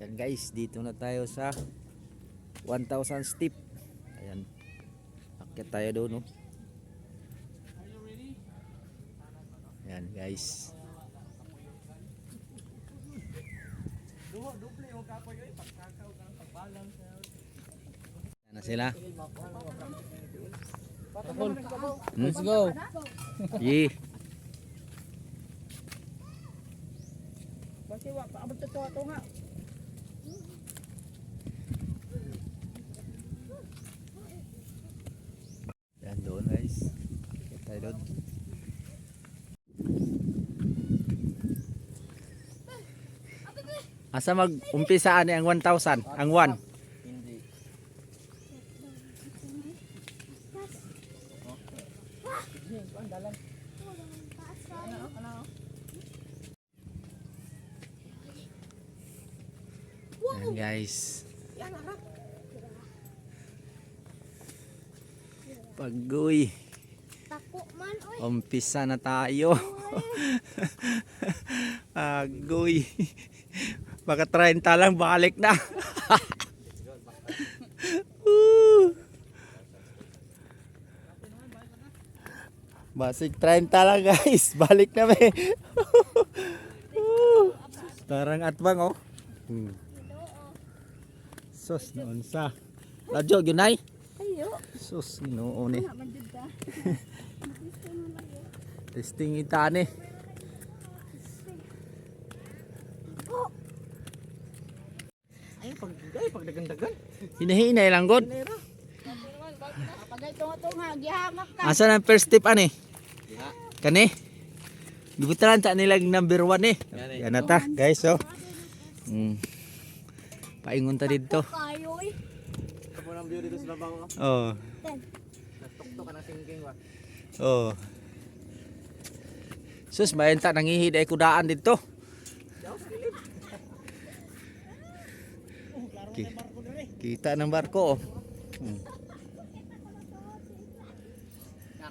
Ayan guys, dito na tayo sa 1,000 step. Ayan. Akyat tayo doon, no. Ayan guys. Ayan na sila. Let's go. Yeah. Kasi wa paabot to ato nga. Ayan doon guys. Akyat tayo doon. Asa mag-umpisaan ang 1,000? Ang 1? Hindi. Ayan guys. Paggoy. Tako man, oy. Umpisa na tayo. Paggoy. Baka 30 lang balik na. Basig 30 lang guys. Balik na be. Tarang atbang oh. Sus noon sa. Radyo ginay. Ayo. Sus noon eh. Nga man jud ka. Testing itane. Ay pag dagan-dagan. Hinahinay lang god. Pagay tunga-tunga, gihamak ka. Asa ang first step ani? Kani? Gibutaran ta nila number 1 eh. Yan na ta guys oh. Paingon ta dito. Kayo, oy. Kapo nang view dito sa labaw. Oh. Tuktok ka ng singking wa. Oh. Sus, mayon ta nangihid ay kudaan dito. Kita ng barko oh.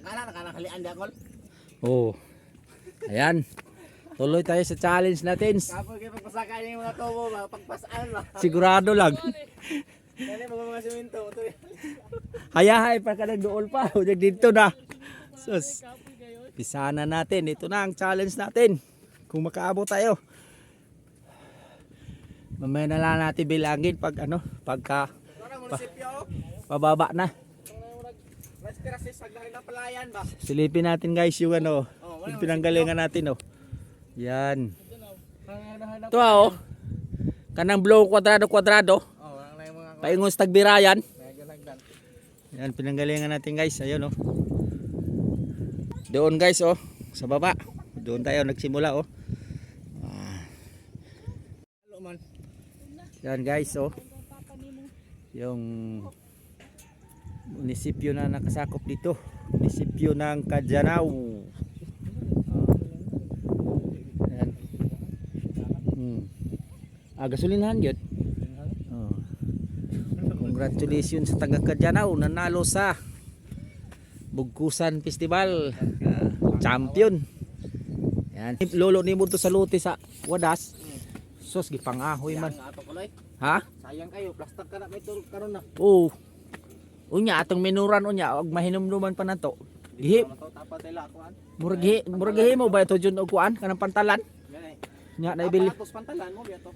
Nakakalian di ako. Oh. Ayan. Tuloy tayo sa challenge natin. Kapo kay pagpasaka yung mga tubo ba pagpasaan ba. Sigurado lang. Dali mga semento to. Hayahay pa ka nagdool pa. Huwag dito na. Sus. Pisana natin. Ito na ang challenge natin. Kung makaabot tayo. Mamaya na lang natin bilangin pag ano. Pagka pababa na. Silipin natin guys yung ano. Yung pinanggalingan natin oh. Yan. Ito oh. Kanang blow kwadrado. Paingos tagbirayan. Yan pinanggalingan natin guys. Ayun oh. Doon guys oh. Sa baba. Doon tayo nagsimula oh. Yan guys oh. Yung munisipyo na nakasakop dito. Munisipyo ng Kajanao. Yan. Gasolinahan yun. Oh. Congratulations sa taga Kajanao. Nanalo sa Bugkusan Festival. Champion. Yan. Lolo ni mo to sa lote sa Wadas. Sos gipangahoy man. Ha? Sayang kayo, plastic ka na may tulog karon na. Oo. Unya atong minuran unya og mahinumduman pa nato. Gihi. Murag gihi mo ba ito jud og kuan kanang pantalan? Nya na ibili. Tapos pantalan mo biya to.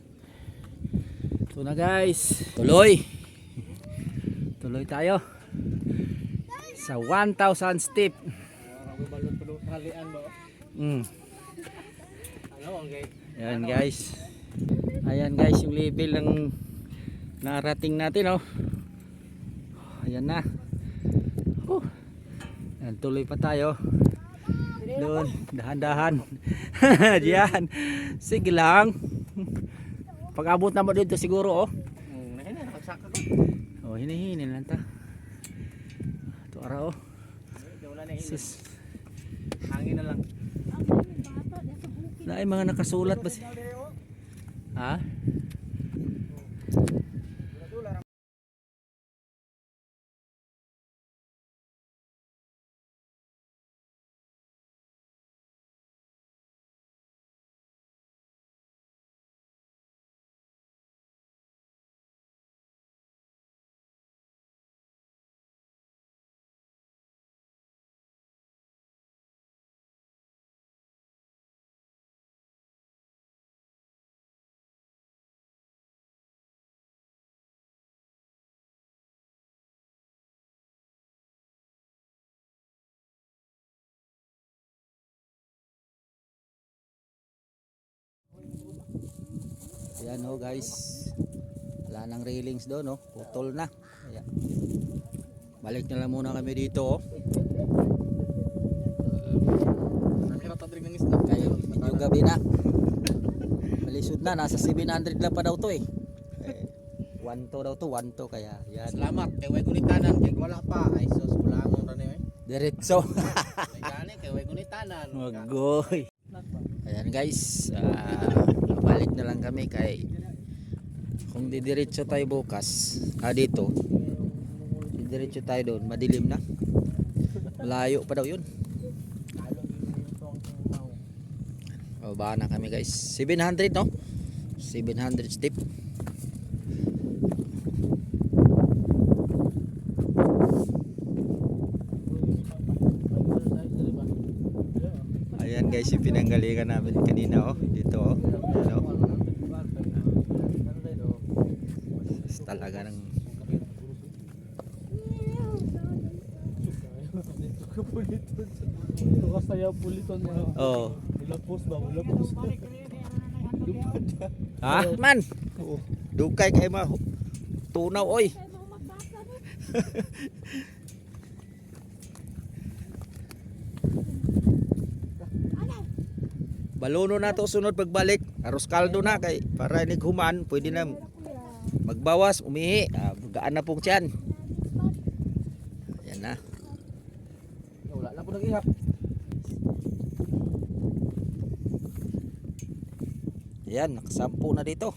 So na guys, tuloy. Tuloy tayo. Sa 1,000 step. Balot-balot halian ba? Ano okay. Ayan guys. Ayan guys yung level ng narating natin oh. Ayan na. Ayan, tuloy pa tayo. Doon, dahan-dahan. Diyan. Sige lang. Pag abot na mo dito siguro oh. Nagsaka ko. Oh, hinihinin lang ta. Ito ara oh. Wala na hinin. Sus. Hangin na lang. Na ay mga nakasulat ba si? Ha? Yan oh guys. Wala nang railings doon oh. Putol na. Kaya, balik na lang muna kami dito oh. Nakirap tadrig ng isda. Kayo, medyo gabi na. Malisod na, nasa 700 lang pa daw to eh. 1 to daw to, 1 to kaya yan. Salamat kay way gunitanan kay wala pa ay sus kulangon ra ni. Diretso. Ay gani kay way gunitanan. Magoy. Ayan guys, balik na lang kami kay kung didiretso tayo bukas, dito. Didiretso tayo doon, madilim na. Malayo pa daw 'yun. Baba na kami guys. 700 no? 700 step. Ayan guys, yung pinanggalingan namin kanina oh. Dito oh. Ayan, oh. Talaga ng Ito kasaya puliton na. oh. Mulapos ba? Mulapos ba? Ha? Man. Dukay kay ma. Tunaw oy. Balono na to sunod pagbalik. Aros kaldo na kay para inig human, pwede na magbawas, umihi. Gaan na pong tiyan. Yan na. Wala na po nag-ihap. Yan, nakasampu na dito.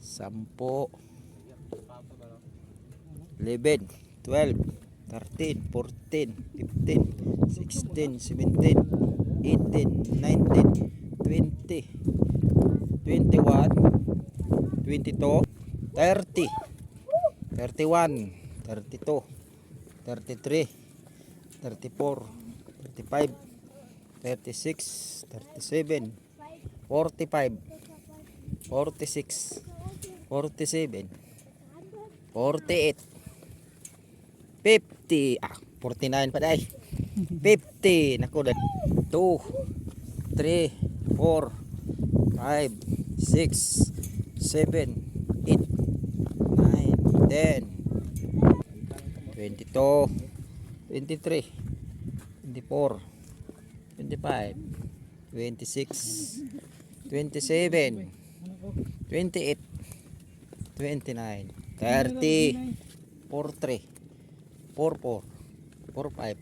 10, 11, 12, 13, 14, 15, 16, 17, 18, 19, 20, 21, 22, 30, 31, 32, 33, 34, 35, 36, 37, 45, 46, 47, 48, 50, 49 pa day. 50, naku dad. 2, 3, 4, 5, 6, 7, 8, 9, 10, 22, 23, 24, 25, 26, 27, 28, 29, 30, 43, 44, 45,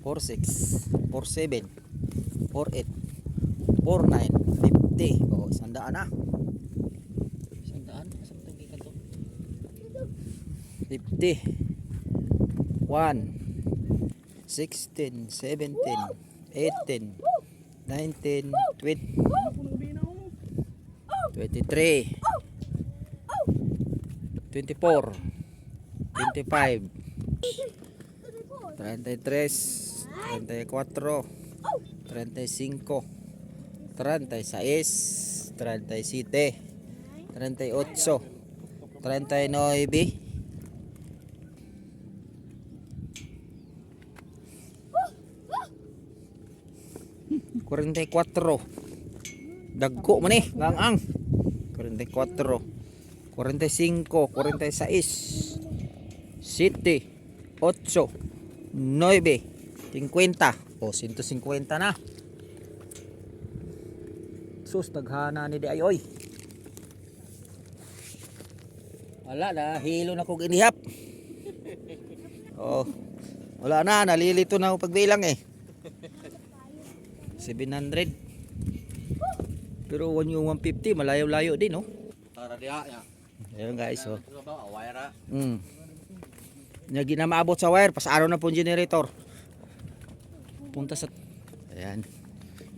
46, 47, 48, 49, 50. Oh, sandaan na. Sandaan. Saan ito gikan to? 50, 1, 16, 17, 18, 19, 20, 23, 24, 25, 33, 34, 35, 36, 37, 38, 39, 44. Dagko man eh, ngang-ang. 44, 45, 46, 7, 8, 9, 50. O, 150 na. Sus, naghana ni di ayoy. Wala na, hilo na kong inihap. Oh, wala na, nalilito na ako pagbilang eh. 700. Pero yung 150, malayo-layo din, no? Tara diha ya. Ayun guys, oh. Ano ba wire ra? Nyagi na maabot sa wire, pasaro na po yung generator. Punta sa... Ayan.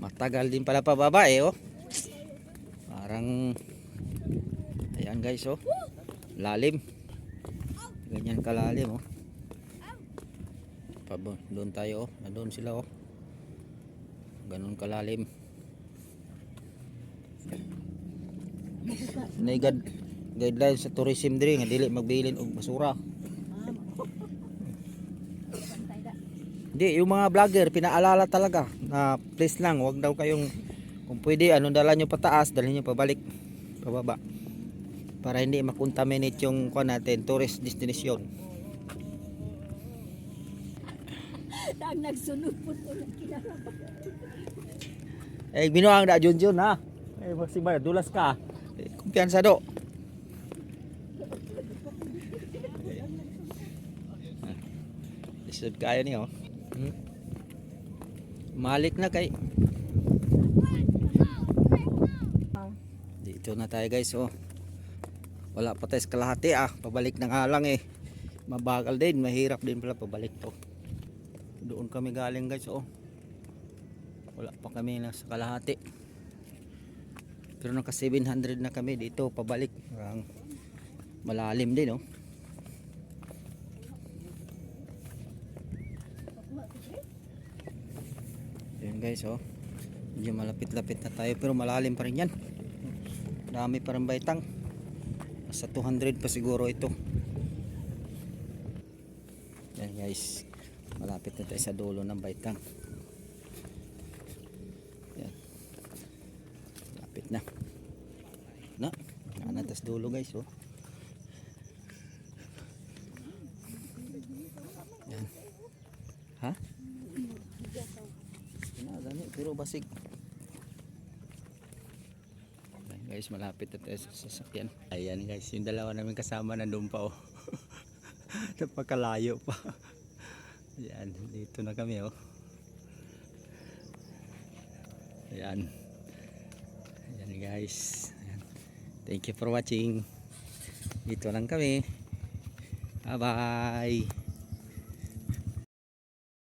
Matagal din pala pababa eh, oh. Parang... Ayan guys, oh. Lalim. Ganyan kalalim, oh. Doon tayo, oh. Doon sila, oh. Ganun kalalim. May guidelines sa tourism diri nga dili magbilin og basura. Hindi, yung mga vlogger pinaalala talaga na please lang wag daw kayong Kung pwede, dala nyo pataas, dalhin nyo pabalik, pababa. Para hindi makontaminate yung kuha natin, tourist destination. Ang nagsunod po ito ng kinarapan. Eh, binuang da Junjun ha. Eh, maksimal, dulas ka. Eh, kumpiyansa do. Lisod kaya niyo. Malik na kay. Dito na tayo guys oh. Wala pa tayo sa kalahati pabalik na nga lang eh. Mabagal din, mahirap din pala pabalik to. Doon kami galing guys oh. Wala pa kami na sa kalahati. Pero naka 700 na kami dito pabalik. Parang malalim din oh. Yan guys oh. Medyo malapit-lapit na tayo pero malalim pa rin yan. Dami pa rin baitang. Sa 200 pa siguro ito. Yan guys. Malapit na tayo sa dulo ng baitang. Yan. Malapit na. Nanatas dulo guys oh. Yan. Ha? Gani, pero basig. Ayan guys, malapit na tayo sa sasakyan. Ayan guys, yung dalawa namin kasama nandun pa oh. Napakalayo pa. Ayan, dito na kami oh. Ayan. Ayan guys. Ayan. Thank you for watching. Dito lang kami. Bye bye.